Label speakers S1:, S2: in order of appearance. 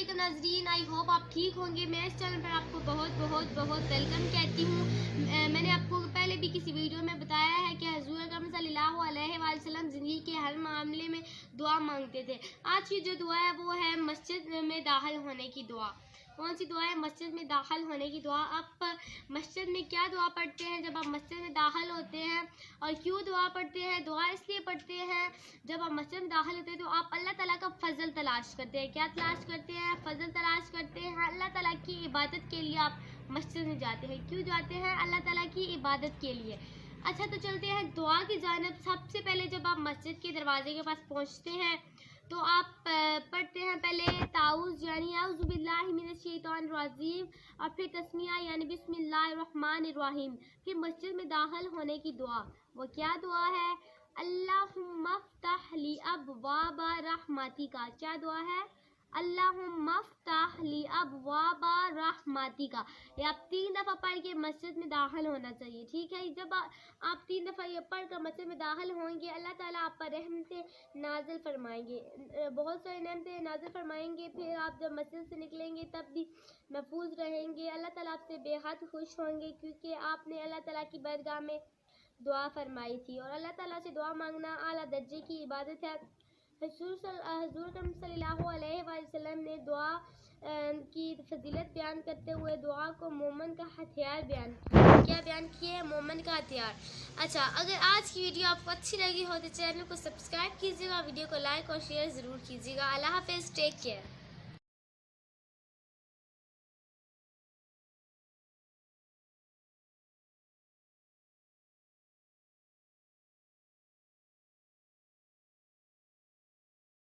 S1: वालेकुम नाज़रीन, I hope आप ठीक होंगे। मैं इस चैनल पर आपको बहुत बहुत बहुत वेलकम कहती हूँ। मैंने आपको पहले भी किसी वीडियो में बताया है कि हुज़ूर अकरम सल्लल्लाहु अलैहि वसल्लम ज़िंदगी के हर मामले में दुआ मांगते थे। आज की जो दुआ है वो है मस्जिद में दाखिल होने की दुआ। कौन सी दुआ है? मस्जिद में दाखिल होने की दुआ। आप मस्जिद में क्या दुआ पढ़ते हैं जब आप मस्जिद में दाखिल होते हैं, और क्यों दुआ पढ़ते हैं? दुआ इसलिए पढ़ते हैं, जब आप मस्जिद में दाखिल होते हैं तो आप अल्लाह ताला का फजल तलाश करते हैं। क्या तलाश करते हैं? फजल तलाश करते हैं। अल्लाह ताला की इबादत के लिए आप मस्जिद में जाते हैं। क्यों जाते हैं? अल्लाह ताला की इबादत के लिए। अच्छा, तो चलते हैं दुआ की जानिब। सबसे पहले जब आप मस्जिद के दरवाजे के पास पहुँचते हैं तो आप पढ़ते हैं पहले ताऊज़ यानी औज़ु बिल्लाहि मिनश शैतानिर रजीम, और फिर तस्मिया यानी बिस्मिल्लाहिर रहमानिर रहीम। फिर मस्जिद में दाखिल होने की दुआ। वो क्या दुआ है? अल्लाहुम्मा फ़्तह ली अबवाबा रहमतिका। क्या दुआ है? अल्लाहुम्मा फ़्तह ली अबवाबा रहमतिका। ये आप 3 दफ़ा पढ़ के मस्जिद में दाखिल होना चाहिए, ठीक है। जब आप 3 दफ़ा ये पढ़ कर मस्जिद में दाखिल होंगे, अल्लाह ताला आप पर रहमतें नाज़िल फरमाएंगे, बहुत सारी नेमतें नाज़िल फरमाएंगे। फिर आप जब मस्जिद से निकलेंगे तब भी महफूज रहेंगे। अल्लाह ताला आपसे बेहद खुश होंगे, क्योंकि आपने अल्लाह ताला की बरगाह में दुआ फरमाई थी। और अल्लाह ताला से दुआ मांगना आला दर्जे की इबादत है। हुज़ूर सल्लल्लाहु अलैहि वसल्लम ने दुआ की फजीलत बयान करते हुए दुआ को मोमन का हथियार बयान किया। क्या बयान किए? मोमन का हथियार। अच्छा, अगर आज की वीडियो आपको अच्छी लगी हो तो चैनल को सब्सक्राइब कीजिएगा, वीडियो को लाइक और शेयर ज़रूर कीजिएगा। अल्लाह हाफ़िज़, टेक केयर।